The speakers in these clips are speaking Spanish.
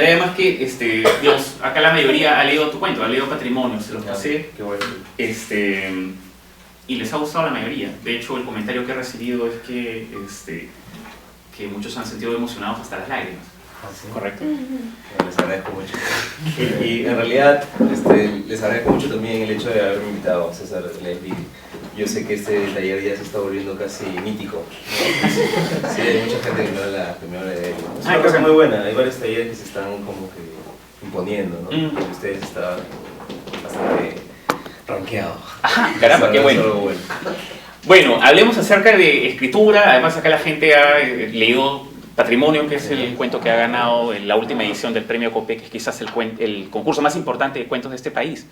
comentaré además que, digamos, acá la mayoría ha leído tu cuento, ha leído Patrimonio, se los pasé. Qué bueno. Y les ha gustado a la mayoría. De hecho, el comentario que he recibido es que muchos se han sentido emocionados hasta las lágrimas. ¿Ah, sí? ¿Correcto? Les agradezco mucho. Y en realidad les agradezco mucho también el hecho de haberme invitado, César Leslie. Yo sé que este taller ya se está volviendo casi mítico, ¿no? Sí, hay mucha gente que me habla de él. Es una cosa muy buena, hay varios talleres que se están como que imponiendo, ¿no? Y ustedes están bastante rankeados. Ajá, caramba, qué bueno. Bueno, hablemos acerca de escritura. Además, acá la gente ha leído Patrimonio, que es el cuento que ha ganado en la última edición del Premio Copé, que es quizás el concurso más importante de cuentos de este país.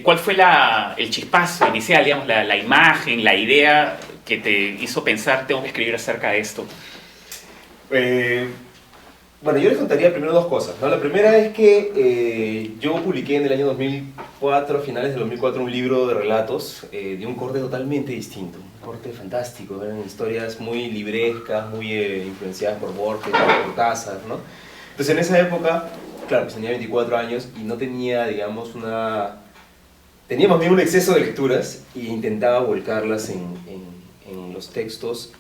¿Cuál fue el chispazo inicial, digamos, la imagen, la idea que te hizo pensar, tengo que escribir acerca de esto? Bueno, yo les contaría primero dos cosas, ¿no? La primera es que yo publiqué en el año 2004, a finales del 2004, un libro de relatos de un corte totalmente distinto, un corte fantástico, eran historias muy librescas, muy influenciadas por Borges, por Cortázar, ¿no? Entonces en esa época, claro, pues tenía 24 años y no tenía, digamos, tenía más bien un exceso de lecturas e intentaba volcarlas en los textos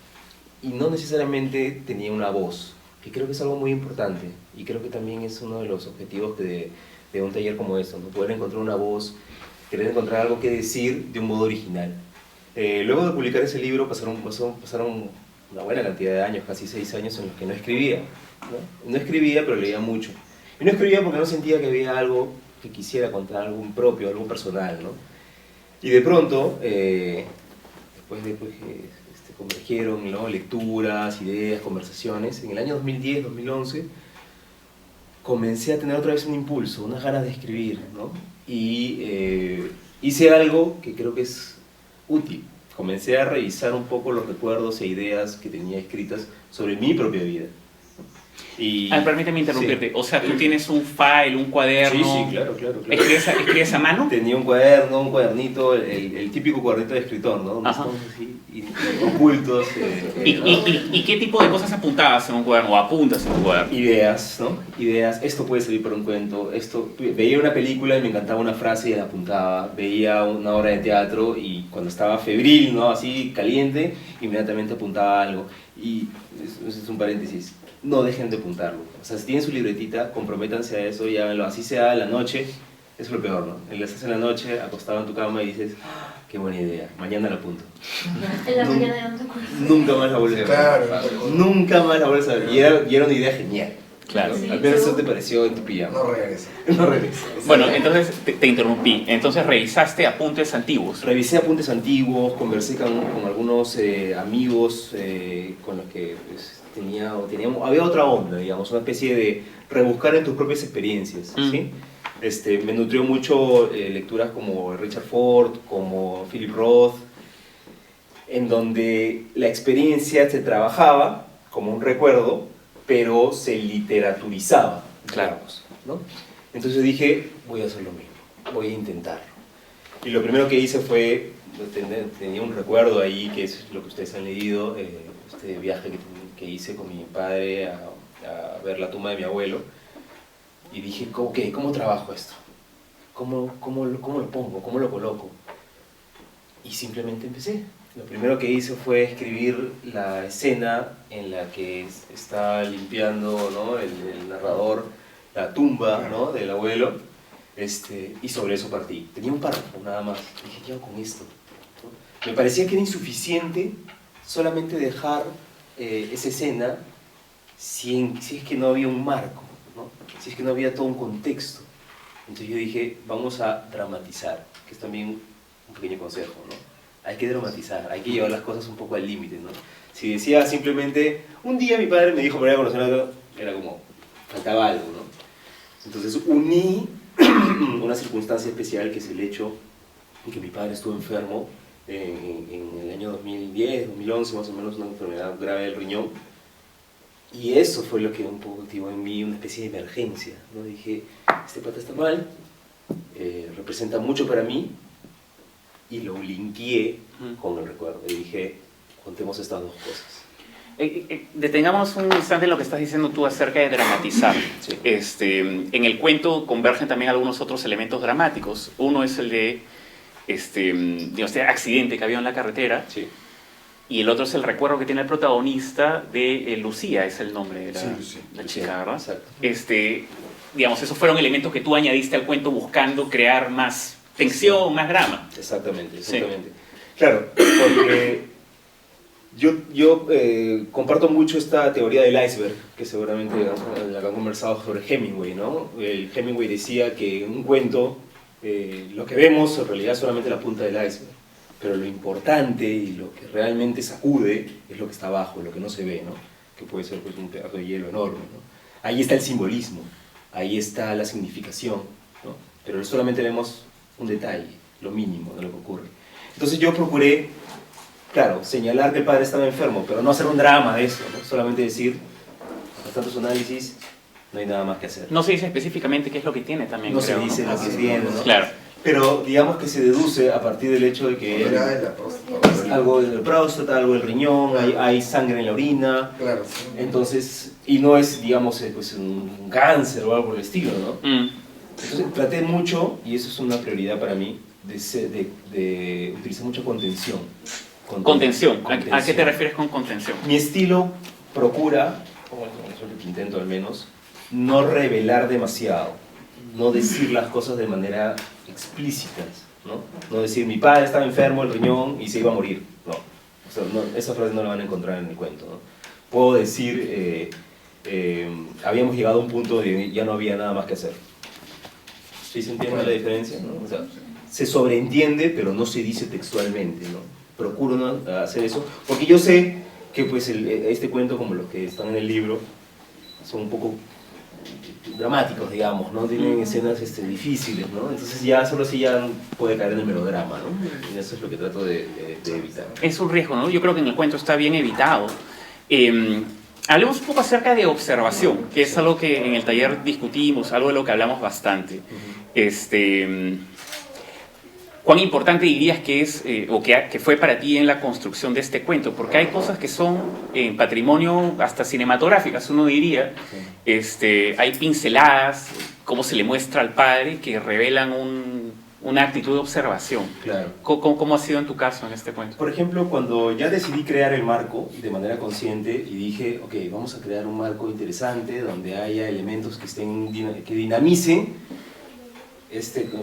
y no necesariamente tenía una voz, que creo que es algo muy importante y creo que también es uno de los objetivos de un taller como este, ¿no? Poder encontrar una voz, querer encontrar algo que decir de un modo original. Luego de publicar ese libro pasaron una buena cantidad de años, casi 6 años en los que no escribía, ¿no? No escribía, pero leía mucho. Y no escribía porque no sentía que había algo que quisiera contar, algo propio, algo personal, ¿no? Y de pronto, después que convergieron, ¿no? Lecturas, ideas, conversaciones, en el año 2010, 2011, comencé a tener otra vez un impulso, unas ganas de escribir, ¿no? Y hice algo que creo que es útil. Comencé a revisar un poco los recuerdos e ideas que tenía escritas sobre mi propia vida. Permíteme interrumpirte. Sí. O sea, tú tienes un file, un cuaderno. Sí, claro. ¿Escribes a mano? Tenía un cuaderno, un cuadernito, el típico cuadernito de escritor, ¿no? Donde estamos así, ocultos. ¿Y qué tipo de cosas apuntabas en un cuaderno o apuntas en un cuaderno? Ideas, ¿no? Ideas. Esto puede servir para un cuento. Veía una película y me encantaba una frase y la apuntaba. Veía una obra de teatro y cuando estaba febril, ¿no? Así caliente, inmediatamente apuntaba algo. Y eso es un paréntesis. No dejen de apuntarlo. O sea, si tienen su libretita, comprométanse a eso y háganlo. Así sea la noche, es lo peor, ¿no? Lo haces en la noche, acostado en tu cama y dices, qué buena idea, mañana la apunto. En la mañana ya no te acuerdas. Nunca más la vuelves a ver. Claro. Nunca más la vuelves a ver. Y era una idea genial. Claro. Sí, al menos eso te pareció en tu pijama. No regresa. No regresa. Bueno, entonces te interrumpí. Entonces revisaste apuntes antiguos. Revisé apuntes antiguos, conversé con algunos amigos con los que pues, había otra onda, digamos, una especie de rebuscar en tus propias experiencias, ¿sí? Me nutrió mucho lecturas como Richard Ford, como Philip Roth, en donde la experiencia se trabajaba como un recuerdo, pero se literaturizaba, digamos, ¿no? Entonces dije, voy a hacer lo mismo, voy a intentarlo. Y lo primero que hice fue, tenía un recuerdo ahí, que es lo que ustedes han leído, este viaje que hice con mi padre a ver la tumba de mi abuelo, y dije, ok, ¿cómo trabajo esto? ¿Cómo lo pongo? ¿Cómo lo coloco? Y simplemente empecé. Lo primero que hice fue escribir la escena en la que está limpiando, ¿no? el narrador la tumba, ¿no? del abuelo, y sobre eso partí. Tenía un párrafo nada más. Dije, ¿qué hago con esto? ¿No? Me parecía que era insuficiente solamente dejar esa escena si es que no había un marco, ¿no? Si es que no había todo un contexto. Entonces yo dije, vamos a dramatizar, que es también un pequeño consejo, ¿no? Hay que dramatizar, hay que llevar las cosas un poco al límite, ¿no? Si decía simplemente, un día mi padre me dijo para ir a conocer a otro, era como, faltaba algo, ¿no? Entonces uní una circunstancia especial, que es el hecho de que mi padre estuvo enfermo en el año 2010, 2011, más o menos, una enfermedad grave del riñón, y eso fue lo que un poco activó en mí una especie de emergencia, ¿no? Dije, este pata está mal, representa mucho para mí, y lo linkeé con el recuerdo. Y dije, contemos estas dos cosas. Detengámonos un instante en lo que estás diciendo tú acerca de dramatizar. Sí. En el cuento convergen también algunos otros elementos dramáticos. Uno es el de digamos, este accidente que había en la carretera. Sí. Y el otro es el recuerdo que tiene el protagonista de Lucía, es el nombre de la chica, ¿verdad? Exacto. Digamos, esos fueron elementos que tú añadiste al cuento buscando crear más tensión, más drama. Exactamente. Sí. Claro, porque yo comparto mucho esta teoría del iceberg, que seguramente la que han conversado sobre Hemingway, ¿no? El Hemingway decía que en un cuento lo que vemos en realidad es solamente la punta del iceberg, pero lo importante y lo que realmente sacude es lo que está abajo, lo que no se ve, ¿no? Que puede ser pues, un pedazo de hielo enorme, ¿no? Ahí está el simbolismo, ahí está la significación, ¿no? Pero solamente vemos un detalle, lo mínimo de lo que ocurre. Entonces yo procuré, claro, señalar que el padre estaba enfermo, pero no hacer un drama de eso, ¿no? Solamente decir, tras tantos análisis, no hay nada más que hacer. No se dice específicamente qué es lo que tiene también, No creo, se dice lo que tiene, ¿no? Claro. Pero digamos que se deduce a partir del hecho de que algo del próstata, algo del riñón, hay sangre en la orina. Claro. Entonces, y no es, digamos, pues un cáncer o algo por el estilo, ¿no? Entonces traté mucho, y eso es una prioridad para mí, de utilizar mucha contención. Contención. ¿A qué te refieres con contención? Mi estilo procura, o eso es lo que intento al menos, no revelar demasiado, no decir las cosas de manera explícitas, ¿no? No decir, mi padre estaba enfermo, el riñón, y se iba a morir. No, o sea, esa frase no la van a encontrar en mi cuento, ¿no? Puedo decir, habíamos llegado a un punto de ya no había nada más que hacer. ¿Sí se entiende la diferencia? ¿No? O sea, se sobreentiende, pero no se dice textualmente, ¿no? Procuro no hacer eso, porque yo sé que pues, este cuento, como los que están en el libro, son un poco dramáticos, digamos, ¿no? Tienen escenas difíciles, ¿no? Entonces ya solo así ya puede caer en el melodrama, ¿no? Y eso es lo que trato de evitar. Es un riesgo, ¿no? Yo creo que en el cuento está bien evitado. Hablemos un poco acerca de observación, que es algo que en el taller discutimos, algo de lo que hablamos bastante. ¿Cuán importante dirías que es, o que fue para ti en la construcción de este cuento? Porque hay cosas que son en patrimonio hasta cinematográficas, uno diría. Hay pinceladas, cómo se le muestra al padre, que revelan una actitud de observación. Claro. ¿Cómo ha sido en tu caso en este cuento? Por ejemplo, cuando ya decidí crear el marco de manera consciente y dije, ok, vamos a crear un marco interesante donde haya elementos que dinamicen,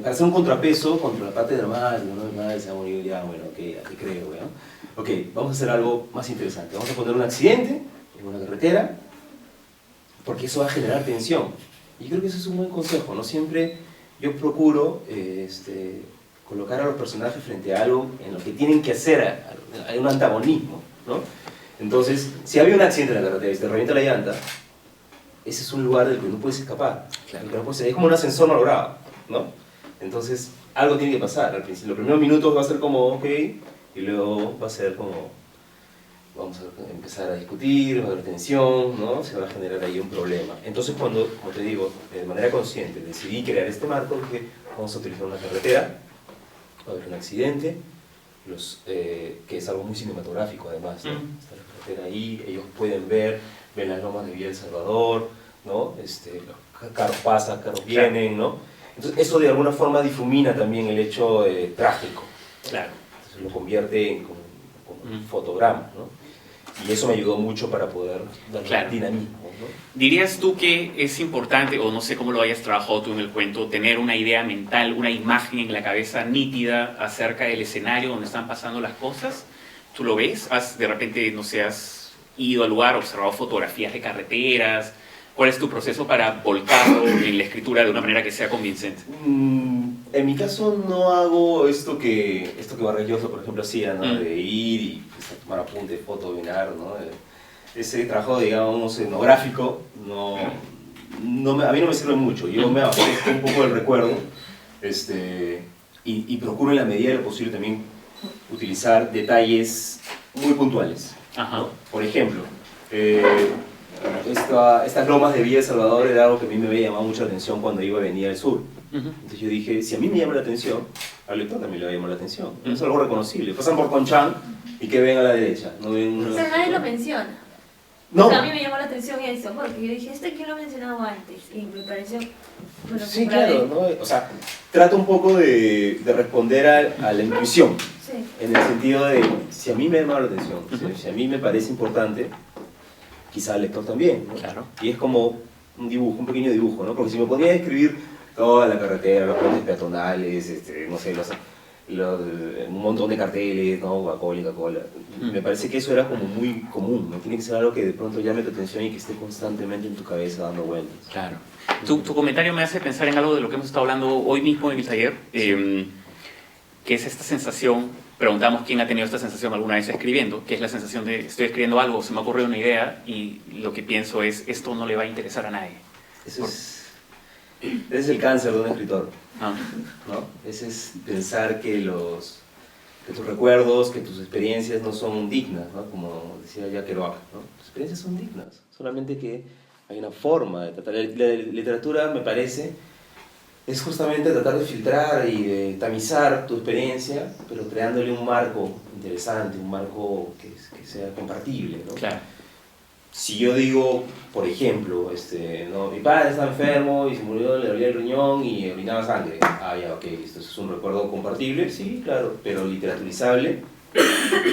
para hacer un contrapeso contra la parte dramática, ¿no? Mi madre se ha morido ya, bueno, ok, ya te creo, ¿no? Ok, vamos a hacer algo más interesante. Vamos a poner un accidente en una carretera, porque eso va a generar tensión. Y yo creo que eso es un buen consejo, ¿no? Siempre yo procuro colocar a los personajes frente a algo en lo que tienen que hacer, hay un antagonismo, ¿no? Entonces, si había un accidente en la carretera y se te revienta la llanta, ese es un lugar del que no puedes escapar. Claro. Es como un ascensor malogrado, ¿no? Entonces, algo tiene que pasar. Al principio, los primeros minutos va a ser como, ok, y luego va a ser como, vamos a empezar a discutir, va a haber tensión, ¿no? Se va a generar ahí un problema. Entonces, cuando, como te digo, de manera consciente decidí crear este marco, dije, vamos a utilizar una carretera, va a haber un accidente, que es algo muy cinematográfico además, ¿no? Está la carretera ahí, ellos pueden ven las lomas de Villa El Salvador, ¿no? Los carros pasan, carros vienen, ¿no? Entonces, eso de alguna forma difumina también el hecho trágico. Claro. Entonces, lo convierte en como un fotograma, ¿no? Y eso me ayudó mucho para poder dar dinamismo, ¿no? ¿Dirías tú que es importante, o no sé cómo lo hayas trabajado tú en el cuento, tener una idea mental, una imagen en la cabeza nítida acerca del escenario donde están pasando las cosas? ¿Tú lo ves? De repente, no sé, has ido al lugar, observado fotografías de carreteras? ¿Cuál es tu proceso para volcarlo en la escritura de una manera que sea convincente? En mi caso no hago esto que Vargas Llosa, por ejemplo, hacía, ¿no? De ir y pues, tomar apuntes, foto, mirar, ¿no? Ese trabajo, digamos, etnográfico, a mí no me sirve mucho. Yo me apresto un poco del recuerdo y procuro en la medida de lo posible también utilizar detalles muy puntuales, ¿no? Por ejemplo, estas lomas de Villa El Salvador era algo que a mí me había llamado mucho la atención cuando iba a venir al sur. Entonces yo dije, si a mí me llama la atención, al lector también le va a llamar la atención. Es algo reconocible. Pasan por Conchán y que ven a la derecha. No ven Pero nadie lo menciona. No. O sea, a mí me llamó la atención eso, porque yo dije, ¿quién lo ha mencionado antes? Y me pareció... Bueno, Sí, claro, ¿no? O sea, trata un poco de responder a la intuición, Sí. en el sentido de, si a mí me llama la atención, si a mí me parece importante, quizá al lector también, ¿no? Claro. Y es como un dibujo, un pequeño dibujo, ¿no? Porque si me ponía a escribir toda la carretera, los puentes peatonales, no sé, un montón de carteles, ¿no? Coca-Cola. Me parece que eso era como muy común, ¿no? Tiene que ser algo que de pronto llame tu atención y que esté constantemente en tu cabeza dando vueltas. Claro. Tu comentario me hace pensar en algo de lo que hemos estado hablando hoy mismo en el taller, que es esta sensación, preguntamos quién ha tenido esta sensación alguna vez escribiendo, que es la sensación de estoy escribiendo algo, se me ha ocurrido una idea y lo que pienso es esto no le va a interesar a nadie. Ese es el cáncer de un escritor, Ah, ¿no? Ese es pensar que tus recuerdos, que tus experiencias no son dignas, ¿no? Como decía Jack Kerouac, ¿no? Tus experiencias son dignas, solamente que hay una forma de tratar. La literatura, me parece, es justamente tratar de filtrar y de tamizar tu experiencia, pero creándole un marco interesante, un marco que sea compartible, ¿no? claro. Si yo digo, por ejemplo, no, mi padre estaba enfermo y se murió, le dolía el riñón y orinaba sangre. Ah, ya, ok, esto es un recuerdo compartible, sí, claro, pero literaturizable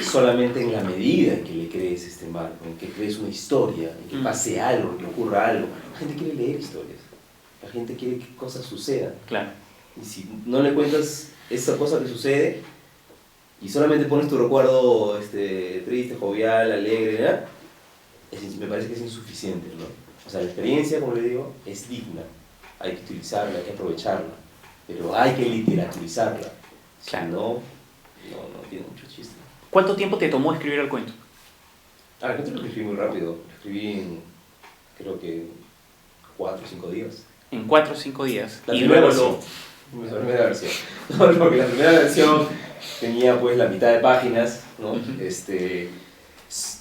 solamente en la medida en que le crees este marco, en que crees una historia, en que pase algo, en que ocurra algo. La gente quiere leer historias, la gente quiere que cosas sucedan. Claro. Y si no le cuentas esa cosa que sucede y solamente pones tu recuerdo triste, jovial, alegre, ¿verdad? Me parece que es insuficiente, ¿no? O sea, la experiencia, como le digo, es digna. Hay que utilizarla, hay que aprovecharla, pero hay que literaturizarla. Claro. Si no tiene mucho chiste. ¿Cuánto tiempo te tomó escribir el cuento? El cuento lo escribí muy rápido. Lo escribí en, creo que, 4 o 5 días. En 4 o 5 días. La y primera luego versión. La primera versión. No, porque la primera versión tenía pues la mitad de páginas, ¿no?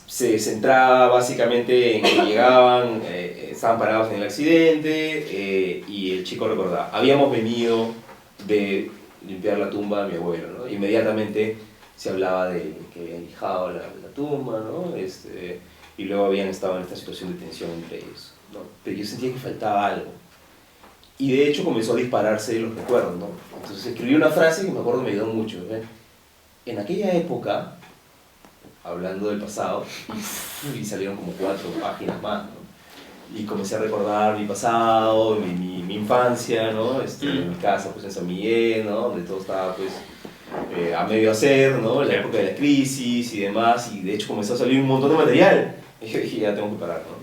Se centraba básicamente en que llegaban, estaban parados en el accidente y el chico recordaba, habíamos venido de limpiar la tumba de mi abuelo, ¿no? Inmediatamente se hablaba de que habían lijado la tumba, ¿no? Y luego habían estado en esta situación de tensión entre ellos, ¿no? Pero yo sentía que faltaba algo. Y de hecho comenzó a dispararse los recuerdos, ¿no? Entonces escribí una frase que me acuerdo me ayudó mucho, ¿eh? En aquella época, hablando del pasado, y salieron como 4 páginas más, ¿no? Y comencé a recordar mi pasado, mi infancia, ¿no? En mi casa, pues en San Miguel, ¿no? Donde todo estaba, pues, a medio hacer, ¿no? En la época de la crisis y demás, y de hecho comenzó a salir un montón de material. Y yo dije, ya tengo que parar, ¿no?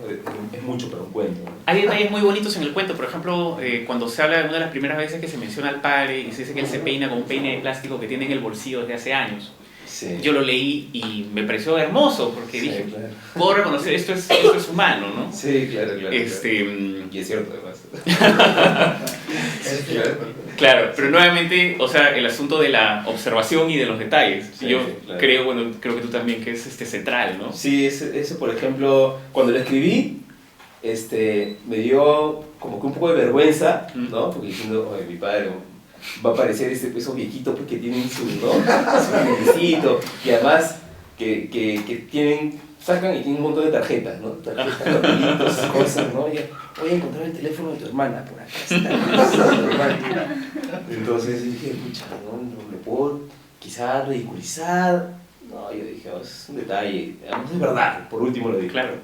Es mucho para un cuento, ¿no? hay detalles muy bonitos en el cuento, por ejemplo, cuando se habla de una de las primeras veces que se menciona al padre y se dice que él se peina con un peine de plástico que tiene en el bolsillo desde hace años. Sí. Yo lo leí y me pareció hermoso porque Sí, dije, claro. puedo reconocer, esto es humano, ¿no? Sí, claro. Y es cierto, además. Claro, pero nuevamente, o sea, el asunto de la observación y de los detalles. Sí, yo claro. creo que tú también, que es central, ¿no? Sí, ese, por ejemplo, cuando lo escribí, me dio como que un poco de vergüenza, ¿no? Porque diciendo, oye, mi padre va a parecer esos viejitos pues, que tienen su, ¿no? Su necesito, y además que tienen, sacan y tienen un montón de tarjetas, ¿no? Tarjetas, papelitos, cosas, ¿no? Y voy a encontrar el teléfono de tu hermana, por acá está. Entonces dije, pucha, ¿no? ¿Le puedo quizá ridiculizar? No, yo dije, oh, es un detalle, además es verdad, por último lo dije. Claro.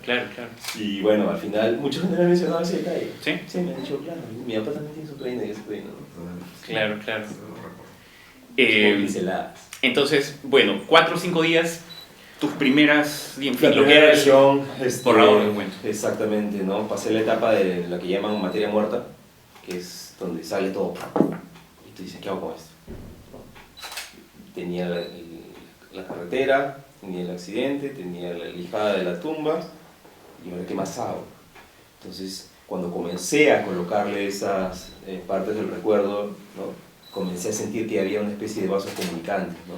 Y bueno, al final, mucha gente me ha mencionado ese detalle. ¿Sí? Sí, me han dicho, claro, mi papá también tiene su peine y ese peine, ¿no? Claro. Pinceladas. Entonces, bueno, 4 o 5 días, tus primeras, en fin, La lo que primera era versión, borrador del cuento. Exactamente, ¿no? Pasé la etapa de la que llaman materia muerta, que es donde sale todo. Y tú dices, ¿qué hago con esto? ¿No? Tenía la carretera, tenía el accidente, tenía la lijada de la tumba, y ahora, ¿qué más hago? Entonces, cuando comencé a colocarle esas partes del recuerdo, ¿no? Comencé a sentir que había una especie de vasos comunicantes, ¿no?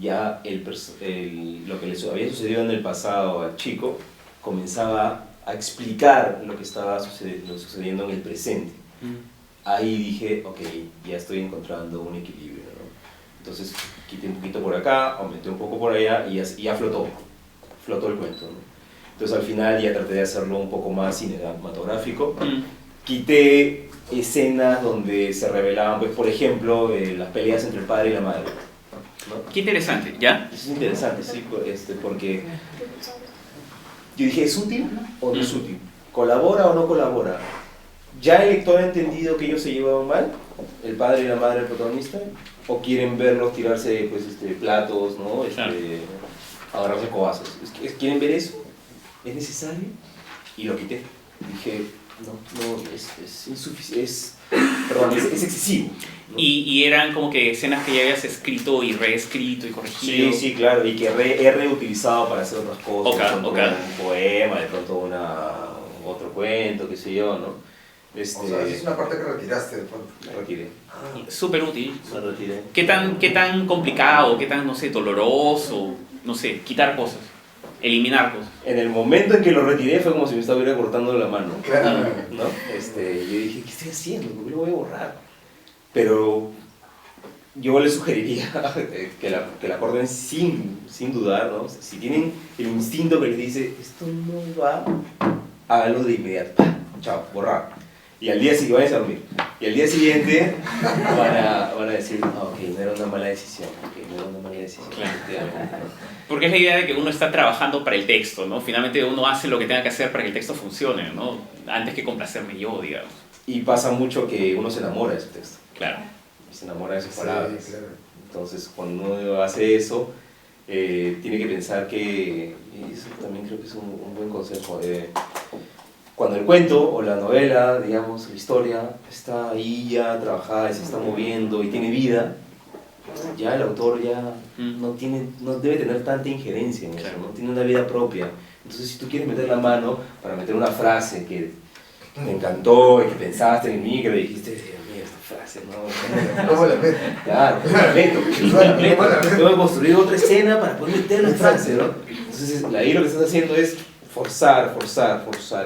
Ya lo que le había sucedido en el pasado al chico comenzaba a explicar lo que estaba sucediendo en el presente. Ahí dije, ok, ya estoy encontrando un equilibrio, ¿no? Entonces quité un poquito por acá, aumenté un poco por allá y ya flotó el cuento, ¿no? Entonces al final ya traté de hacerlo un poco más cinematográfico. Quité escenas donde se revelaban, pues, por ejemplo, las peleas entre el padre y la madre, ¿no? Qué interesante, ¿ya? Eso es interesante, sí, porque yo dije, ¿es útil o no es útil? ¿Colabora o no colabora? ¿Ya el lector ha entendido que ellos se llevaban mal, el padre y la madre del protagonista? ¿O quieren verlos tirarse, pues, platos, ¿no? Claro. Agarrarse cobazos? ¿Quieren ver eso? ¿Es necesario? Y lo quité. Dije, no, es insuficiente, es excesivo, ¿no? Y eran como que escenas que ya habías escrito y reescrito y corregido. Sí, claro, y que he reutilizado para hacer otras cosas. Ok, De pronto ok. un poema, de pronto otro cuento, qué sé yo, ¿no? O sea, esa es una parte que retiraste de pronto. Me retiré. Súper útil. Me retiré. ¿Qué tan complicado, qué tan, no sé, doloroso, no sé, quitar cosas, eliminar cosas? En el momento en que lo retiré fue como si me estuviera cortando la mano, Claro. ¿no? Yo dije, ¿qué estoy haciendo? ¿Por qué lo voy a borrar? Pero yo les sugeriría que la corten sin dudar, ¿no? O sea, si tienen el instinto que les dice, esto no va, háganlo de inmediato. ¡Pah! Chao, borrar. Y al día siguiente, vayan a dormir. Y al día siguiente van a decir, ok, no era una mala decisión, no era una mala decisión. Claro. Porque es la idea de que uno está trabajando para el texto, ¿no? Finalmente uno hace lo que tenga que hacer para que el texto funcione, ¿no? Antes que complacerme yo, digamos. Y pasa mucho que uno se enamora de su texto. Claro. Y se enamora de sus Sí, palabras. claro. Entonces, cuando uno hace eso, tiene que pensar que, y eso también creo que es un buen consejo, cuando el cuento o la novela, digamos, la historia, está ahí ya trabajada, se está moviendo y tiene vida, ya el autor ya no debe tener tanta injerencia en eso, Claro. ¿no? Tiene una vida propia. Entonces, si tú quieres meter la mano para meter una frase que te encantó y que pensaste en mí, que le dijiste, Dios mío, esta frase, no, ¿Cómo la metes? claro, la meto, tengo que construir otra escena para poder meter la frase, ¿no? Entonces ahí lo que estás haciendo es forzar,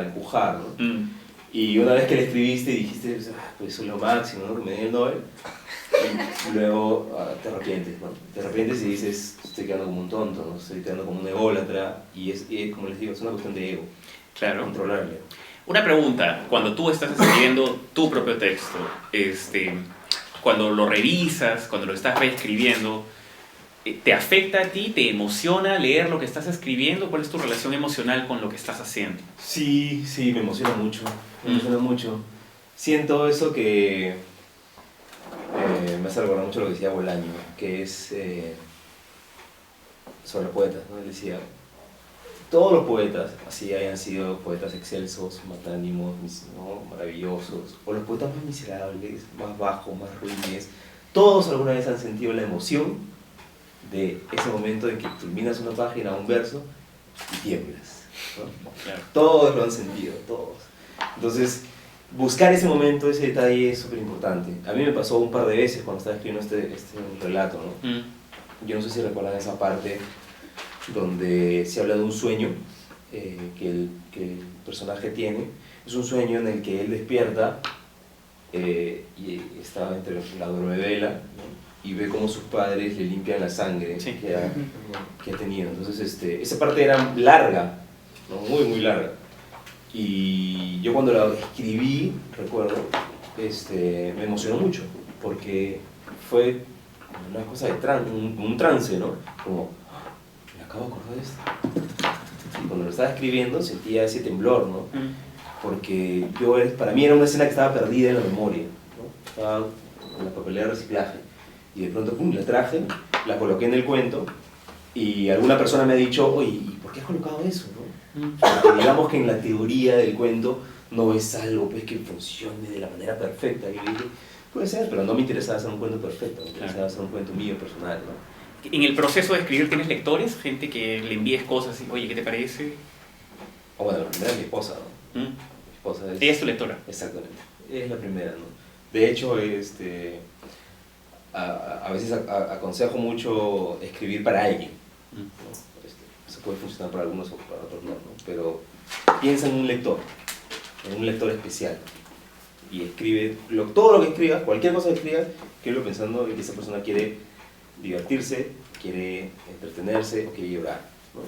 empujar, ¿no? Y una vez que le escribiste y dijiste, pues eso es lo máximo, ¿no? Que me den el Nobel, y luego te arrepientes, ¿no? Te arrepientes y dices, estoy quedando como un tonto, ¿no? Estoy quedando como un ególatra, y como les digo, es una cuestión de ego, Claro. controlarle. Una pregunta, cuando tú estás escribiendo tu propio texto, cuando lo revisas, cuando lo estás reescribiendo, ¿te afecta a ti? ¿Te emociona leer lo que estás escribiendo? ¿Cuál es tu relación emocional con lo que estás haciendo? Sí, me emociona mucho, Siento eso que me hace recordar mucho lo que decía Bolaño, que es sobre poetas, ¿no? Él decía, todos los poetas, así hayan sido poetas excelsos, magnánimos, ¿no? Maravillosos, o los poetas más miserables, más bajos, más ruines, todos alguna vez han sentido la emoción de ese momento en que terminas una página, un verso, y tiemblas, ¿no? Claro. Todos lo han sentido, todos. Entonces, buscar ese momento, ese detalle es súper importante. A mí me pasó un par de veces cuando estaba escribiendo este relato, ¿no? Yo no sé si recuerdan esa parte donde se habla de un sueño que el personaje tiene. Es un sueño en el que él despierta y está entre la dormivela, ¿no? Y ve cómo sus padres le limpian la sangre Sí. que ha tenido. Entonces, esa parte era larga, ¿no? Muy, muy larga. Y yo cuando la escribí, recuerdo, me emocionó mucho, porque fue una cosa de un trance, ¿no? Como, me acabo de acordar de esto. Y cuando lo estaba escribiendo sentía ese temblor, ¿no? Porque para mí era una escena que estaba perdida en la memoria, ¿no? Estaba en la papelera de reciclaje. Y de pronto, pum, la traje, la coloqué en el cuento, y alguna persona me ha dicho, oye, ¿y por qué has colocado eso, no? Porque digamos que en la teoría del cuento no es algo, pues, que funcione de la manera perfecta. Y yo dije, puede ser, pero no me interesaba hacer un cuento perfecto, me interesaba hacer un cuento mío, personal, ¿no? En el proceso de escribir, ¿tienes lectores? Gente que le envíes cosas y, oye, ¿qué te parece? O bueno, la primera es mi esposa, ¿no? ¿Mm? Mi esposa es... Ella es tu lectora. Exactamente, es la primera, ¿no? De hecho, a veces aconsejo mucho escribir para alguien, ¿no? Eso puede funcionar para algunos o para otros no, ¿no? Pero piensa en un lector especial, y escribe todo lo que escribas, cualquier cosa que escribas, escríbelo pensando en que esa persona quiere divertirse, quiere entretenerse o quiere llorar, ¿no?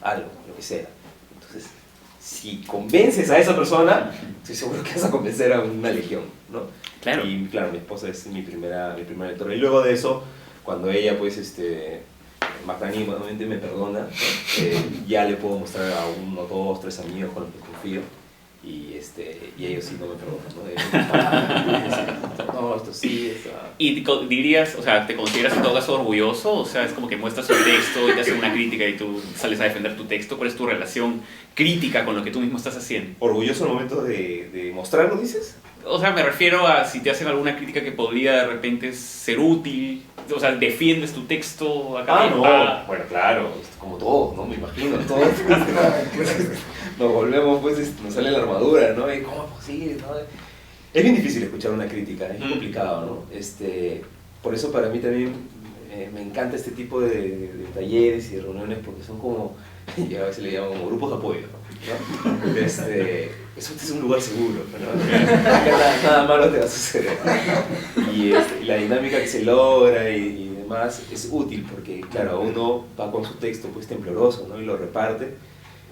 Algo, lo que sea. Entonces, si convences a esa persona, estoy seguro que vas a convencer a una legión, ¿no? Claro. Y claro, mi esposa es mi primera lectora. Y luego de eso, cuando ella, pues, magnánimamente me perdona, ¿no? Ya le puedo mostrar a 1, 2, 3 amigos con los que confío. Y ellos sí no me perdonan, ¿no? No, esto sí, esto... ¿Y dirías, o sea, te consideras en todo caso orgulloso? O sea, es como que muestras un texto y te hacen una crítica y tú sales a defender tu texto. ¿Cuál es tu relación crítica con lo que tú mismo estás haciendo? ¿Orgulloso al momento de mostrarlo, dices? O sea, me refiero a si te hacen alguna crítica que podría de repente ser útil. O sea, ¿defiendes tu texto académico? Bueno, claro, como todos, ¿no? Me imagino, todos. Nos volvemos, pues, nos sale la armadura, ¿no? Y ¿cómo es posible, no? Es bien difícil escuchar una crítica, es complicado, ¿no? Por eso para mí también me encanta este tipo de talleres y de reuniones, porque son como, y a veces le llaman como grupos de apoyo, ¿no? Eso es un lugar seguro, ¿no? Nada malo te va a suceder. Y la dinámica que se logra y demás es útil, porque claro, uno va con su texto pues tembloroso, ¿no? Y lo reparte.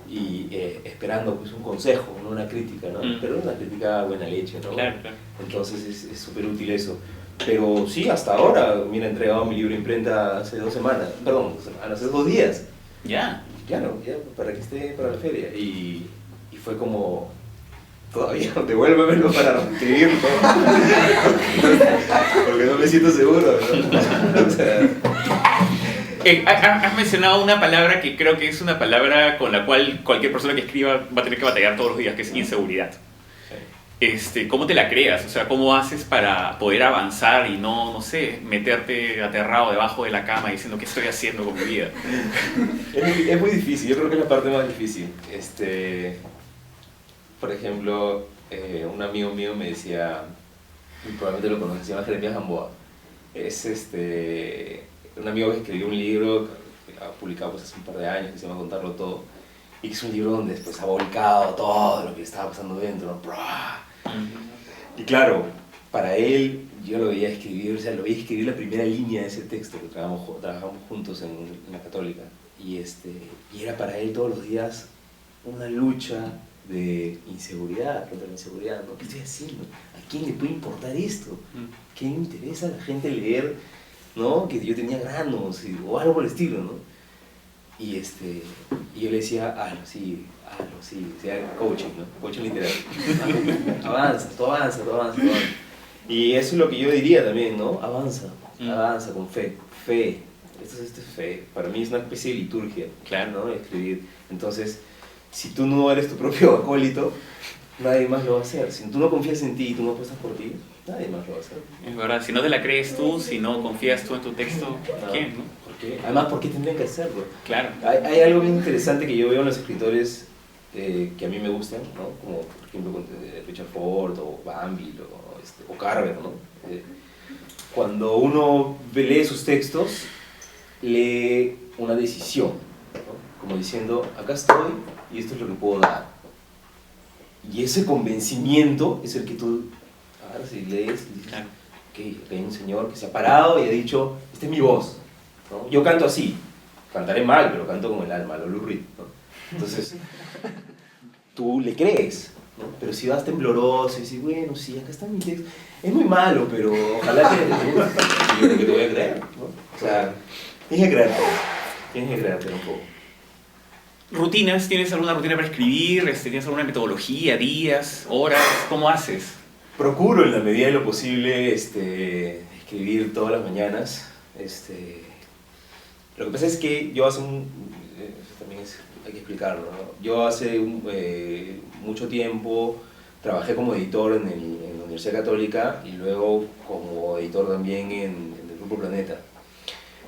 Y esperando pues un consejo, no una crítica, ¿no? Pero una crítica buena leche, ¿no? Claro, claro. Entonces es súper útil eso. Pero sí, hasta ahora, mira, he entregado mi libro a imprenta hace 2 semanas, perdón, hace 2 días. Ya. Claro, ya, para que esté para la feria. Y fue como, todavía, devuélvemelo para escribirlo. Porque no me siento seguro, ¿no? O sea, has mencionado una palabra que creo que es una palabra con la cual cualquier persona que escriba va a tener que batallar todos los días, que es inseguridad. ¿Cómo te la creas? O sea, ¿cómo haces para poder avanzar y no sé, meterte aterrado debajo de la cama diciendo qué estoy haciendo con mi vida? Es muy difícil, yo creo que es la parte más difícil. Por ejemplo, un amigo mío me decía, y probablemente lo conoces, se llama Jeremías Gamboa. Es un amigo que escribió un libro que ha publicado pues, hace un par de años, que se llama Contarlo Todo, y que es un libro donde después ha volcado todo lo que estaba pasando dentro, ¿no? Y claro, para él, yo lo veía escribir, o sea, lo veía escribir la primera línea de ese texto, que trabajamos juntos en la Católica, y era para él todos los días una lucha de inseguridad, contra la inseguridad, ¿no? ¿Qué estoy haciendo? ¿A quién le puede importar esto? ¿Qué le interesa a la gente leer, ¿no? Que yo tenía granos o algo por el estilo, ¿no? Y yo le decía, hazlo, sí, decía coaching, ¿no? Coaching literario. Avanza, tú avanza. Y eso es lo que yo diría también, ¿no? Avanza con fe. Esto es fe. Para mí es una especie de liturgia, claro, ¿no? Escribir. Entonces, si tú no eres tu propio acólito, nadie más lo va a hacer. Si tú no confías en ti y tú no apuestas por ti, nadie más lo va a hacer. Es verdad, si no te la crees tú, si no confías tú en tu texto, ¿quién, no? ¿Por qué? Además, ¿por qué tendrían que hacerlo? Claro. Hay algo bien interesante que yo veo en los escritores que a mí me gustan, ¿no? Como por ejemplo con Richard Ford o Banville o Carver, ¿no? Cuando uno lee sus textos, lee una decisión, ¿no? Como diciendo, acá estoy y esto es lo que puedo dar. Y ese convencimiento es el que tú, ahora si lees y dices, claro, que hay un señor que se ha parado y ha dicho, esta es mi voz, ¿no? Yo canto así, cantaré mal, pero canto con el alma, lo Lou Reed, ¿no? Entonces, tú le crees, ¿no? Pero si vas tembloroso y dices, bueno, sí, acá está mi texto, es muy malo, pero ojalá que yo creo que te voy a creer, ¿no? O sea, tienes que creerte un poco. ¿Rutinas? ¿Tienes alguna rutina para escribir? ¿Tienes alguna metodología, días, horas? ¿Cómo haces? Procuro en la medida de lo posible escribir todas las mañanas. Lo que pasa es que yo hace también hay que explicarlo, ¿no? Yo hace mucho tiempo trabajé como editor en la Universidad Católica y luego como editor también en el Grupo Planeta.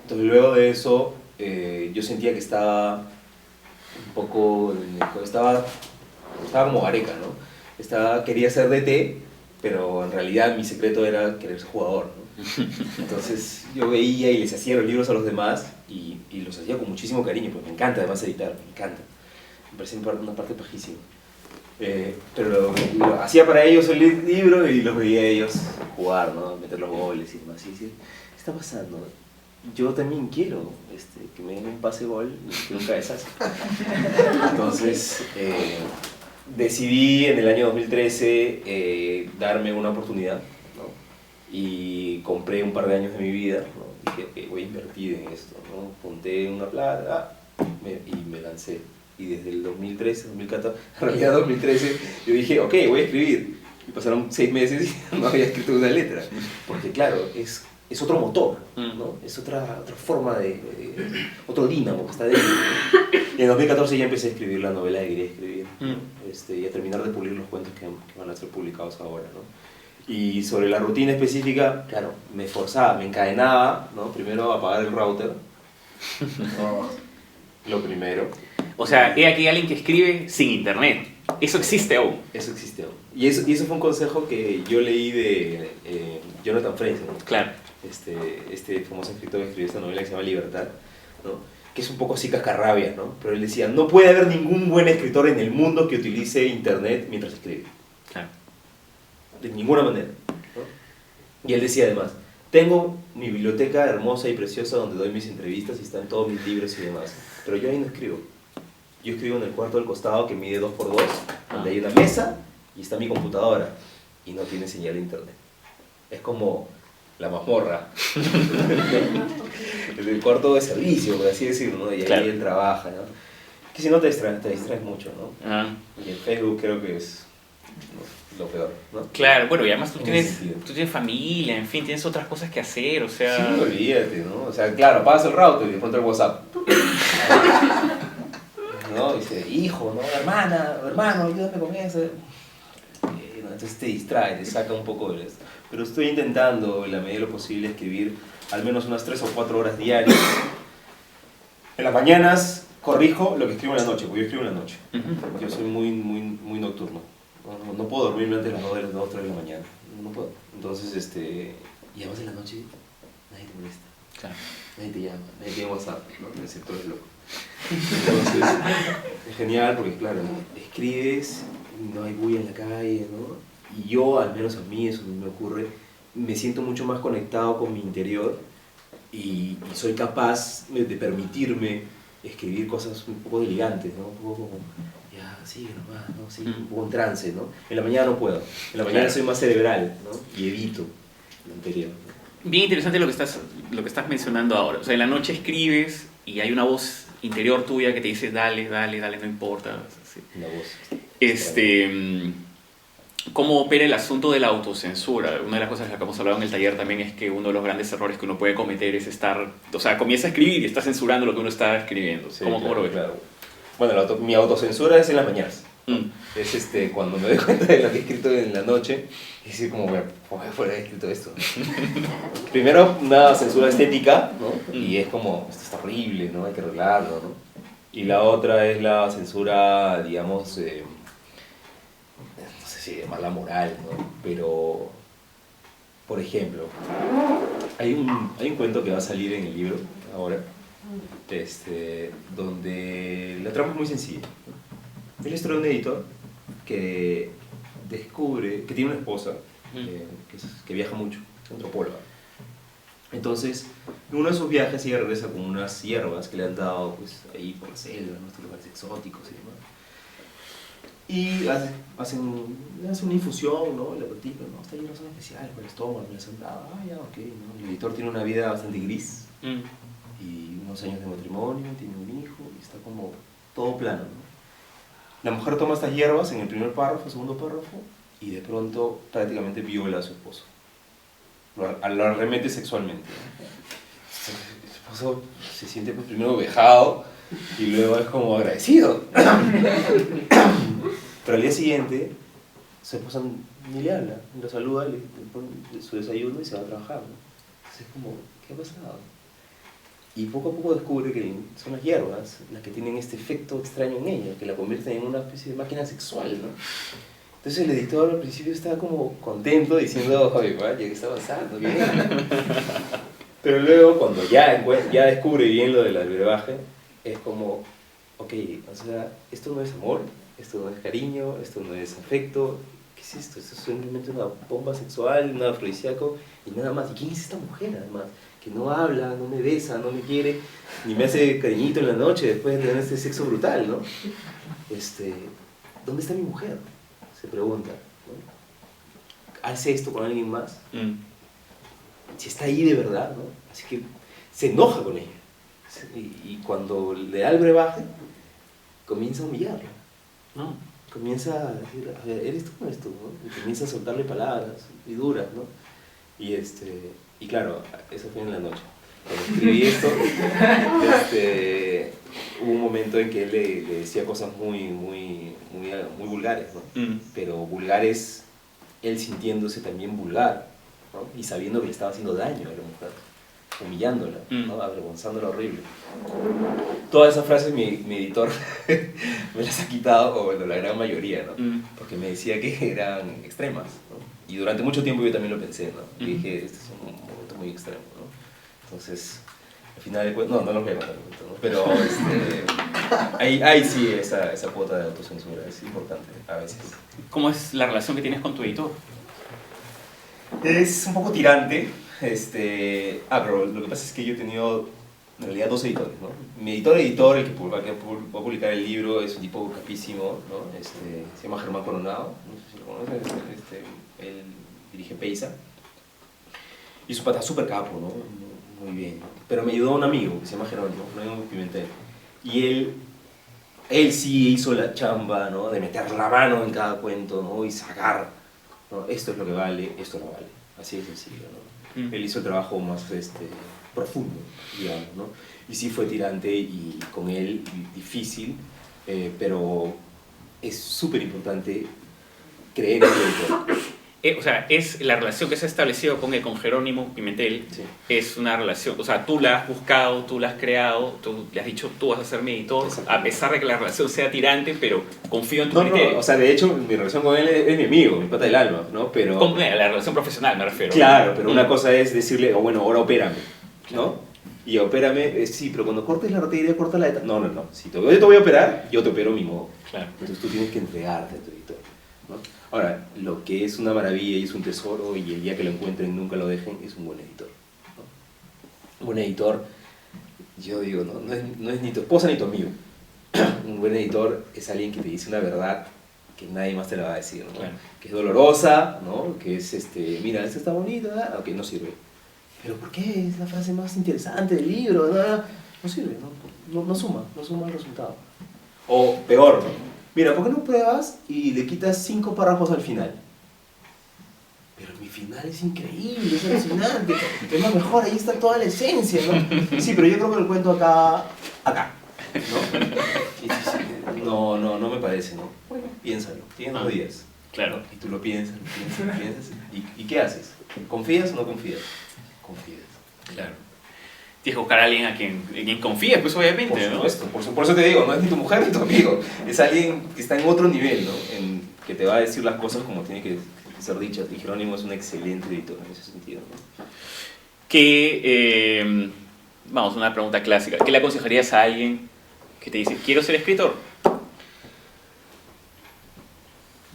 Entonces luego de eso yo sentía que estaba un poco, estaba como Gareca, ¿no? Quería ser DT, pero en realidad mi secreto era querer ser jugador, ¿no? Entonces yo veía y les hacía los libros a los demás y los hacía con muchísimo cariño, porque me encanta además editar, me encanta. Me parece una parte pajísima. Pero lo hacía para ellos el libro y los veía a ellos jugar, ¿no? Meter los goles y demás. Y decía, ¿qué está pasando? yo también quiero que me den un pase gol y un cabezazo. Entonces, decidí en el año 2013 darme una oportunidad, ¿no? Y compré un par de años de mi vida, ¿no? Dije, okay, voy a invertir en esto, ¿no? Junté una plata y me lancé. Y desde el 2013, 2014, en realidad 2013, yo dije, ok, voy a escribir. Y pasaron 6 meses y no había escrito una letra. Porque claro, es otro motor, ¿no? Es otra forma otro dínamo que está dentro. Y en 2014 ya empecé a escribir la novela que quería escribir, ¿no? Y a terminar de pulir los cuentos que van a ser publicados ahora, ¿no? Y sobre la rutina específica, claro, me esforzaba, me encadenaba, ¿no? Primero a apagar el router. Lo primero. O sea, he aquí alguien que escribe sin internet. Eso existe aún. Eso existe aún. Y eso fue un consejo que yo leí de Jonathan Fraser, ¿no? Claro. Este famoso escritor que escribió esta novela que se llama Libertad, ¿no? Que es un poco así cascarrabias, ¿no? Pero él decía, no puede haber ningún buen escritor en el mundo que utilice internet mientras escribe. Claro. De ninguna manera, ¿no? Y él decía además, tengo mi biblioteca hermosa y preciosa donde doy mis entrevistas y están todos mis libros y demás, pero yo ahí no escribo. Yo escribo en el cuarto del costado que mide 2x2, donde hay una mesa y está mi computadora y no tiene señal de internet. Es como la mazmorra. El cuarto de servicio, por así decirlo, ¿no? Y ahí claro. Él trabaja, ¿no? Que si no te distraes mucho, ¿no? Ah. Y el Facebook creo que es lo peor, ¿no? Claro, bueno, y además tú En ese tienes sentido. familia, en fin, tienes otras cosas que hacer, o sea... Sí, olvídate, ¿no? O sea, claro, apagas el router y de pronto el WhatsApp. ¿No? Dice, hijo, ¿no? Hermano, ayúdame con eso. Entonces te distrae, te saca un poco de esto. Pero estoy intentando, en la medida de lo posible, escribir al menos unas 3 o 4 horas diarias. En las mañanas corrijo lo que escribo en la noche, porque yo escribo en la noche. Yo soy muy nocturno. No puedo dormirme antes de las 2 o 3 de la mañana. No puedo. Entonces, y además en la noche nadie te molesta. Claro. Nadie te llama, nadie tiene WhatsApp, ¿no? Excepto el loco. Entonces, es genial porque, claro, escribes, no hay bulla en la calle, ¿no? Y yo, al menos a mí, eso me ocurre, me siento mucho más conectado con mi interior y soy capaz de permitirme escribir cosas un poco elegantes, ¿no? Un poco como, ya, sigue nomás, ¿no? Sí, un poco en trance, ¿no? En la mañana no puedo, en la mañana soy más cerebral, ¿no? Y evito lo anterior, ¿no? Bien interesante lo que estás mencionando ahora. O sea, en la noche escribes y hay una voz interior tuya que te dice, dale, no importa. Sí. La voz. ¿Cómo opera el asunto de la autocensura? Una de las cosas que hemos hablado en el taller también es que uno de los grandes errores que uno puede cometer es o sea, comienza a escribir y está censurando lo que uno está escribiendo. Sí, ¿Cómo lo ves? claro. Bueno, mi autocensura es en las mañanas. Es cuando me doy cuenta de lo que he escrito en la noche, y decir como, ¿cómo voy a haber escrito esto? Primero, una censura estética, ¿no? Y es como, esto está horrible, ¿no? Hay que arreglarlo, ¿no? Y la otra es la censura, digamos, no sé si llamarla moral, ¿no? Pero, por ejemplo, hay un cuento que va a salir en el libro ahora, donde la trama es muy sencilla. Es la historia de un editor que descubre que tiene una esposa que viaja mucho, antropóloga. Entonces, en uno de sus viajes ella regresa con unas hierbas que le han dado pues, ahí por la selva, en estos lugares exóticos y demás. Y hacen una infusión, ¿no? Le platican, ¿no? Estas hierbas son especiales para el estómago, me las han dado. Ah, ya, ok, ¿no? El editor tiene una vida bastante gris y unos años de matrimonio, tiene un hijo y está como todo plano, ¿no? La mujer toma estas hierbas en el primer párrafo, segundo párrafo, y de pronto prácticamente viola a su esposo. Lo arremete sexualmente. El esposo se siente pues, primero vejado y luego es como agradecido. Pero al día siguiente, su esposa ni le habla, lo saluda, le pone su desayuno y se va a trabajar, ¿no? Entonces es como, ¿qué ha pasado? Y poco a poco descubre que son las hierbas las que tienen este efecto extraño en ella, que la convierten en una especie de máquina sexual, ¿no? Entonces el editor al principio estaba como contento diciendo, oye, vaya, ¿qué está pasando? ¿Qué? Pero luego cuando ya descubre bien lo del brebaje, es como, ok, o sea, esto no es amor, esto no es cariño, esto no es afecto, ¿qué es esto? Esto es simplemente una bomba sexual, un afrodisíaco y nada más. ¿Y quién es esta mujer además? que no habla, no me besa, no me quiere, ni me hace cariñito en la noche después de tener este sexo brutal, ¿no? ¿Dónde está mi mujer? Se pregunta, ¿no? ¿Hace esto con alguien más? Si está ahí de verdad, ¿no? Así que se enoja con ella. Y cuando le da el brebaje, comienza a humillarla, ¿no? Comienza a decir, a ver, ¿eres tú o no eres tú? ¿No? Y comienza a soltarle palabras y duras, ¿no? Y claro, eso fue en la noche. Cuando escribí esto, hubo un momento en que él le decía cosas muy vulgares, ¿no? Pero vulgares, él sintiéndose también vulgar, ¿no? Y sabiendo que le estaba haciendo daño a la mujer, humillándola, ¿no? Avergonzándola horrible. Todas esas frases mi editor me las ha quitado, o bueno, la gran mayoría, ¿no? Porque me decía que eran extremas, ¿no? Y durante mucho tiempo yo también lo pensé, ¿no? Y dije, este es un momento muy extremo, ¿no? Entonces, al final de cuentas, no los voy a contar, ¿no? Pero hay sí esa cuota de autocensura, es importante a veces. ¿Cómo es la relación que tienes con tu editor? Es un poco tirante, pero lo que pasa es que yo he tenido en realidad dos editores, ¿no? Mi editor, el que va a publicar el libro, es un tipo capísimo, ¿no? Se llama Germán Coronado, no sé si lo conoces, él dirige Peysa, y su pata es súper capo, ¿no? Muy bien. Pero me ayudó un amigo que se llama Jerónimo, Pimentel, y él sí hizo la chamba, ¿no? De meter la mano en cada cuento, ¿no? Y sacar, ¿no? Esto es lo que vale, esto no vale. Así de sencillo, ¿no? Él hizo el trabajo más profundo, digamos, ¿no? Y sí fue tirante y con él difícil, pero es súper importante creer en el editor. O sea, es la relación que se ha establecido con Jerónimo Pimentel, sí. Es una relación, o sea, tú la has buscado, tú la has creado, tú le has dicho, tú vas a ser mi editor, a pesar de que la relación sea tirante, pero confío en tu criterio. No, o sea, de hecho, mi relación con él es mi amigo, mi pata del alma, ¿no? Pero... Con la relación profesional me refiero. Claro, pero una cosa es decirle, bueno, ahora opérame, ¿no? Y opérame, sí, pero cuando cortes la arteria, corta la... No. Si yo te voy a operar, yo te opero a mi modo. Claro. Entonces tú tienes que entregarte a tu editor, ¿no? Ahora, lo que es una maravilla y es un tesoro, y el día que lo encuentren nunca lo dejen, es un buen editor, ¿no? Un buen editor, yo digo, no es ni tu esposa ni tu amigo. Un buen editor es alguien que te dice una verdad que nadie más te la va a decir, ¿no? Claro. Que es dolorosa, ¿no? Que es, mira, esto está bonito, ¿verdad? Ok, no sirve. ¿Pero por qué? Es la frase más interesante del libro, ¿no? No sirve, no suma el resultado. O peor, ¿no? Mira, ¿por qué no pruebas y le quitas 5 párrafos al final? Pero mi final es increíble, es alucinante, es lo mejor, ahí está toda la esencia, ¿no? Sí, pero yo creo que lo cuento acá, ¿no? No me parece, ¿no? Bueno, piénsalo, tienes 2 días. Claro. Y tú lo piensas, ¿y qué haces? ¿Confías o no confías? Confías. Claro. Tienes que buscar a alguien en quien confíes, pues obviamente, por supuesto, ¿no? Por eso te digo, no es ni tu mujer ni tu amigo, es alguien que está en otro nivel, ¿no? Que te va a decir las cosas como tiene que ser dichas. Y Jerónimo es un excelente editor en ese sentido, ¿no? Vamos, una pregunta clásica. ¿Qué le aconsejarías a alguien que te dice, quiero ser escritor?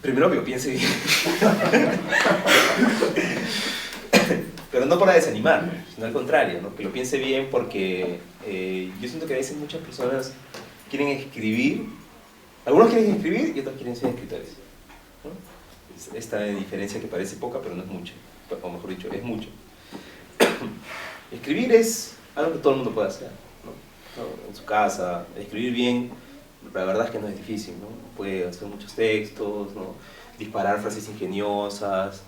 Primero que lo piense bien. Pero no para desanimar, sino al contrario, ¿no? Que lo piense bien porque yo siento que a veces muchas personas quieren escribir, algunos quieren escribir y otros quieren ser escritores, ¿no? Esta diferencia que parece poca, pero no es mucha, o mejor dicho, es mucho. Escribir es algo que todo el mundo puede hacer, ¿no? En su casa, escribir bien, la verdad es que no es difícil, ¿no? Puede hacer muchos textos, ¿no? Disparar frases ingeniosas.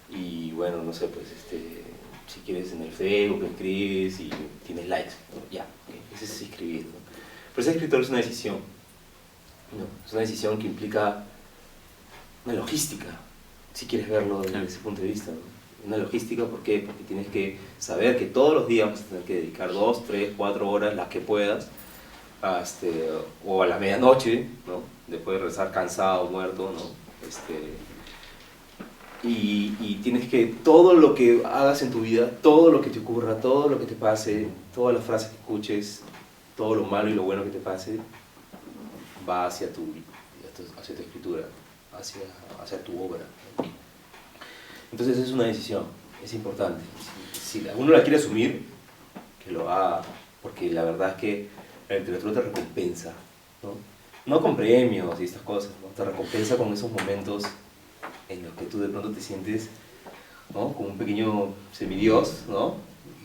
Y bueno, no sé, pues si quieres en el Facebook escribes y tienes likes, ¿no? Ya, okay. Ese es escribir, ¿no? Pero ser escritor es una decisión, ¿no? Es una decisión que implica una logística, si quieres verlo desde ese punto de vista, ¿no? Una logística, ¿por qué? Porque tienes que saber que todos los días vas a tener que dedicar 2, 3, 4 horas, las que puedas, o a la medianoche, ¿no? Después de rezar cansado, muerto, ¿no? Y tienes que, todo lo que hagas en tu vida, todo lo que te ocurra, todo lo que te pase, todas las frases que escuches, todo lo malo y lo bueno que te pase, va hacia tu escritura, hacia tu obra. Entonces es una decisión, es importante. Si uno la quiere asumir, que lo haga, porque la verdad es que la literatura te recompensa, ¿no? No con premios y estas cosas, ¿no? Te recompensa con esos momentos en los que tú de pronto te sientes, ¿no? Como un pequeño semidios, ¿no?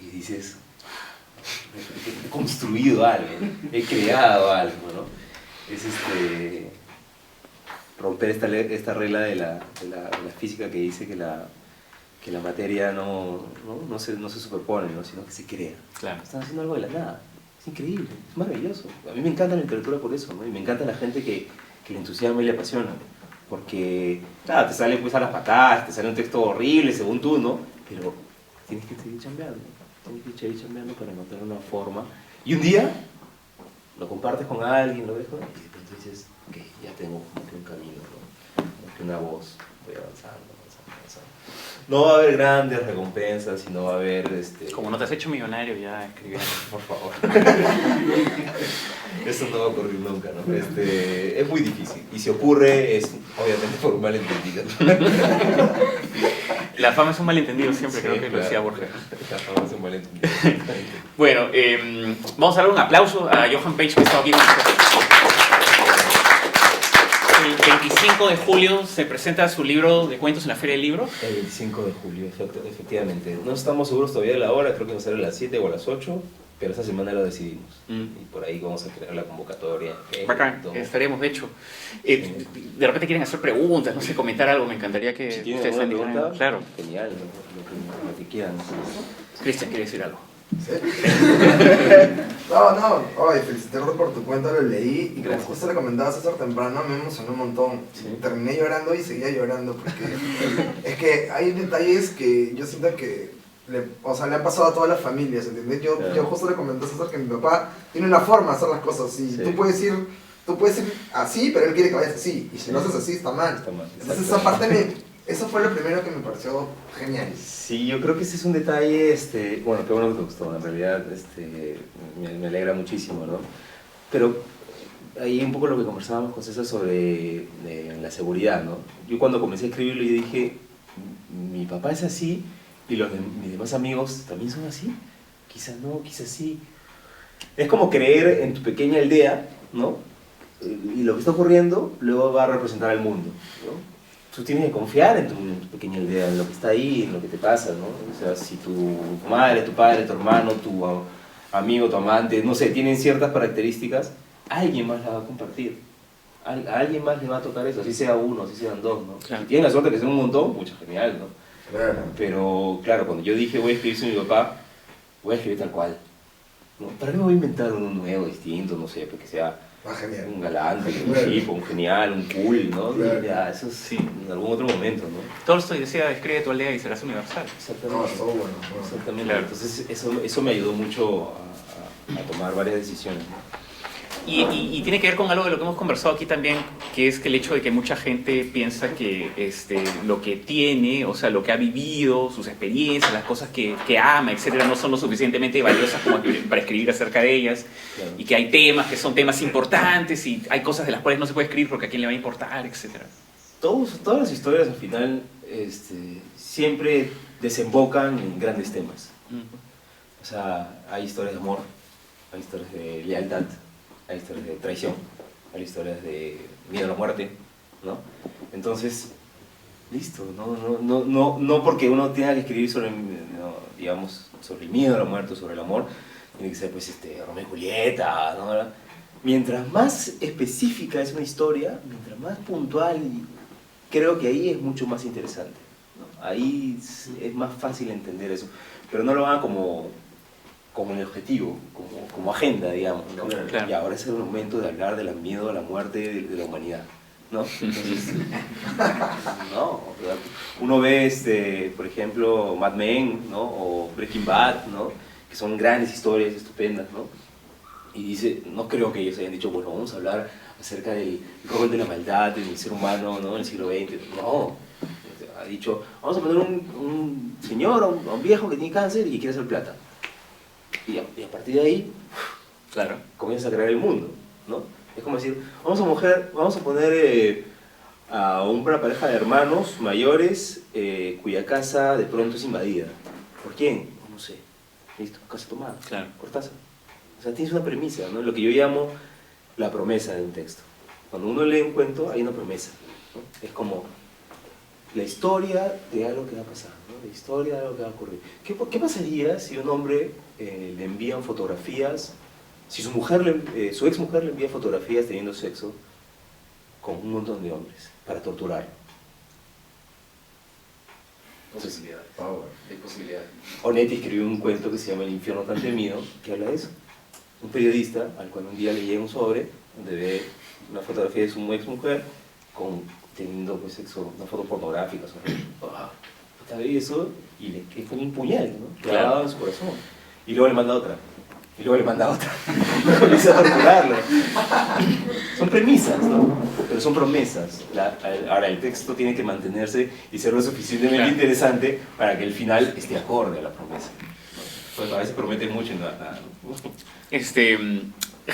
Y dices, he construido algo, he creado algo, ¿no? Es romper esta regla de la física que dice que la materia no se superpone, ¿no? Sino que se crea. Claro. Están haciendo algo de la nada. Es increíble, es maravilloso. A mí me encanta la literatura por eso, ¿no? Y me encanta la gente que le entusiasma y le apasiona. Porque, claro, te sale pues a las patadas, te sale un texto horrible según tú, ¿no? Pero tienes que seguir chambeando. Tienes que seguir chambeando para encontrar una forma. Y un día lo compartes con alguien, lo ves con alguien, y de pronto dices, ok, ya tengo como que un camino, ¿no? Como que una voz, voy avanzando. No va a haber grandes recompensas y no va a haber... Como no te has hecho millonario ya escribiendo. Por favor. Eso no va a ocurrir nunca, ¿no? Es muy difícil. Y si ocurre es obviamente por un malentendido. La fama es un malentendido siempre, Sí, creo que lo decía claro. Borges. La fama es un malentendido. Bueno, vamos a dar un aplauso a Johan Page que está aquí con nosotros. El 25 de julio se presenta su libro de cuentos en la Feria del Libro. El 25 de julio, efectivamente. No estamos seguros todavía de la hora, creo que va a ser a las 7 o a las 8, pero esta semana lo decidimos. Y por ahí vamos a crear la convocatoria. Bacán, estaremos, de hecho. De repente quieren hacer preguntas, no sé, comentar algo, me encantaría que Si tienen ustedes alguna dijeran. pregunta, Claro. genial, lo que quieran. Cristian, ¿quiere decir algo? ¿Sí? No, oye, felicitarte por tu cuento, lo leí y como Gracias. justo le comentaba a César temprano, me emocionó un montón. Sí. Terminé llorando y seguía llorando porque es que hay detalles que yo siento que le han pasado a todas las familias, ¿entendés? Yo justo le comenté a César que mi papá tiene una forma de hacer las cosas y Sí. tú puedes ir así, pero él quiere que vayas así y si no haces así está mal. Está mal, Entonces exacto. esa parte eso fue lo primero que me pareció genial. Sí, yo creo que ese es un detalle, bueno, qué bueno que te gustó, en realidad me alegra muchísimo, ¿no? Pero ahí un poco lo que conversábamos con César sobre la seguridad, ¿no? Yo cuando comencé a escribirlo, yo dije, mi papá es así y mis demás amigos también son así, quizás no, quizás sí. Es como creer en tu pequeña aldea, ¿no? Y lo que está ocurriendo luego va a representar al mundo, ¿no? Tú tienes que confiar en tu pequeña aldea, en lo que está ahí, en lo que te pasa, ¿no? O sea, si tu madre, tu padre, tu hermano, tu amigo, tu amante, no sé, tienen ciertas características, alguien más la va a compartir. A alguien más le va a tocar eso, así sea uno, así sean dos, ¿no? Claro. Si tienen la suerte de que sean un montón, pucha, genial, ¿no? Claro. Pero, claro, cuando yo dije voy a escribir sobre mi papá, voy a escribir tal cual, ¿no? ¿Para qué me voy a inventar uno nuevo, distinto, no sé, porque sea... Genial. un galante, un tipo, un genial, un cool, ¿no? Claro. Ya, eso sí, en algún otro momento, ¿no? Tolstoy decía, escribe tu aldea y serás universal. Exactamente. No, estuvo bueno. Exactamente. Claro. Entonces eso me ayudó mucho a tomar varias decisiones, ¿no? Y tiene que ver con algo de lo que hemos conversado aquí también, que es que el hecho de que mucha gente piensa que lo que tiene, o sea, lo que ha vivido, sus experiencias, las cosas que ama, etcétera, no son lo suficientemente valiosas como para escribir acerca de ellas. Claro. Y que hay temas que son temas importantes y hay cosas de las cuales no se puede escribir porque a quién le va a importar, etcétera. Todas las historias al final siempre desembocan en grandes temas. O sea, hay historias de amor, hay historias de lealtad, hay historias de traición, hay historias de miedo a la muerte, ¿no? Entonces, listo, no porque uno tenga que escribir sobre, digamos, sobre el miedo a la muerte, sobre el amor, tiene que ser pues Romeo y Julieta, ¿no? Mientras más específica es una historia, mientras más puntual, creo que ahí es mucho más interesante, ¿no? Ahí es más fácil entender eso, pero no lo hagan como el objetivo, como agenda, digamos, ¿no? Claro. Y ahora es el momento de hablar del miedo a la muerte de la humanidad, ¿no? Entonces, no, uno ve, por ejemplo, Mad Men, ¿no? O Breaking Bad, ¿no? Que son grandes historias estupendas, ¿no? Y dice, no creo que ellos hayan dicho, bueno, vamos a hablar acerca del rol de la maldad en el ser humano, ¿no? En el siglo XX. No, ha dicho, vamos a poner un señor, a un viejo que tiene cáncer y que quiere hacer plata. Y a partir de ahí, Claro. comienza a crear el mundo, ¿no? Es como decir, vamos a poner a una pareja de hermanos mayores cuya casa de pronto es invadida. ¿Por quién? No sé. Listo, casa tomada. Claro. Cortázar. O sea, tienes una premisa, ¿no? Lo que yo llamo la promesa de un texto. Cuando uno lee un cuento, hay una promesa, ¿no? Es como la historia de algo que va a pasar, ¿no? La historia de algo que va a ocurrir. ¿Qué pasaría si un hombre le envían fotografías, si su ex mujer le envía fotografías teniendo sexo con un montón de hombres para torturarlo? Posibilidad, power, hay posibilidad. Onetti escribió un cuento que se llama El infierno tan temido, que habla de eso. Un periodista al cual un día le llega un sobre donde ve una fotografía de su ex mujer teniendo pues, sexo, una foto pornográfica. Ve eso y es como un puñal, ¿no? Clavado en su corazón. Y luego le manda otra. Y luego le manda otra. Y comienza a torturarlo. Son premisas, ¿no? Pero son promesas. Ahora, el texto tiene que mantenerse y ser lo suficientemente interesante para que el final esté acorde a la promesa. Pues a veces promete mucho y nada.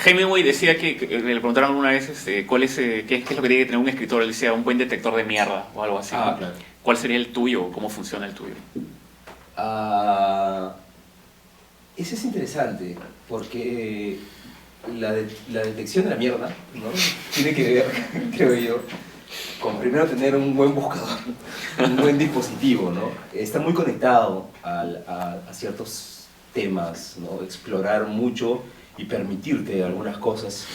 Hemingway decía que le preguntaron una vez qué es lo que tiene que tener un escritor. Él decía un buen detector de mierda o algo así. Claro. ¿Cuál sería el tuyo? ¿Cómo funciona el tuyo? Ese es interesante porque la detección de la mierda, ¿no? Tiene que ver, creo yo, con primero tener un buen buscador, un buen dispositivo, ¿no? Está muy conectado a ciertos temas, ¿no? Explorar mucho y permitirte algunas cosas,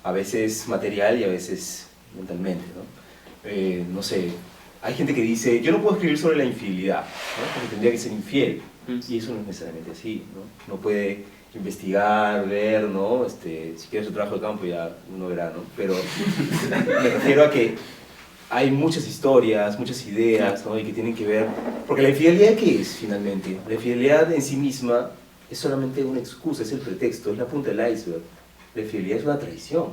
a veces material y a veces mentalmente, ¿no? No sé, hay gente que dice, yo no puedo escribir sobre la infidelidad, ¿no? Porque tendría que ser infiel, y eso no es necesariamente así, ¿no? No puede investigar, ver, ¿no? Si quieres un trabajo de campo ya uno verá, ¿no? Pero me refiero a que hay muchas historias, muchas ideas, ¿no? Y que tienen que ver, porque la infidelidad, ¿qué es finalmente? La infidelidad en sí misma es solamente una excusa, es el pretexto, es la punta del iceberg. La infidelidad es una traición.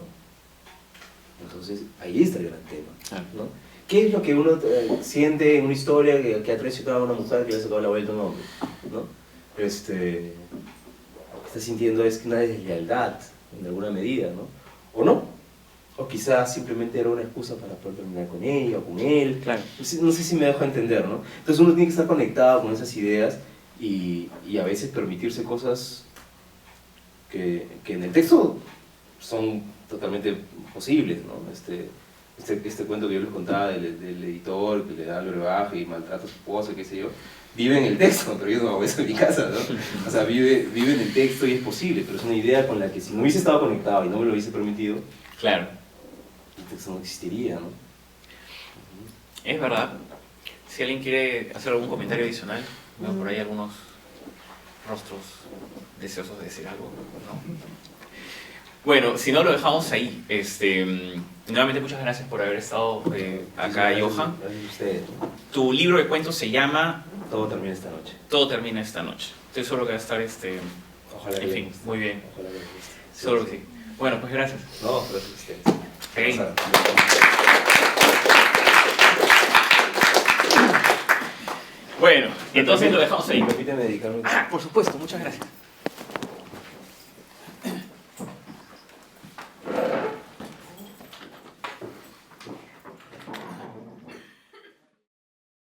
Entonces, ahí está el gran tema, ¿no? ¿Qué es lo que uno siente en una historia que ha traicionado a una mujer que le ha sacado la vuelta a un hombre, ¿no? Lo que está sintiendo es una deslealtad, en alguna medida, ¿no? O no. O quizás simplemente era una excusa para poder terminar con ella o con él. Claro. No sé si me dejo entender, ¿no? Entonces uno tiene que estar conectado con esas ideas y a veces permitirse cosas que en el texto son totalmente posibles, ¿no? Este cuento que yo les contaba del editor que le da el brebaje y maltrata a su esposa, qué sé yo, vive en el texto, pero yo no hago eso en mi casa, ¿no? O sea, vive en el texto y es posible, pero es una idea con la que si no hubiese estado conectado y no me lo hubiese permitido, Claro. el texto no existiría, ¿no? Es verdad. Si alguien quiere hacer algún comentario adicional, veo por ahí algunos rostros deseosos de decir algo, ¿no? Bueno, si no, lo dejamos ahí. Nuevamente muchas gracias por haber estado acá, Johan. Gracias a ustedes. Tu libro de cuentos se llama Todo termina esta noche. Todo termina esta noche. Estoy seguro que va a estar, Ojalá que en les fin, guste. muy bien. Ojalá que les guste. Seguro que sí. Bueno, pues gracias. No, gracias a ustedes. Ok. O sea, Bueno, entonces lo dejamos ahí. Permíteme dedicarme. Por supuesto, muchas gracias.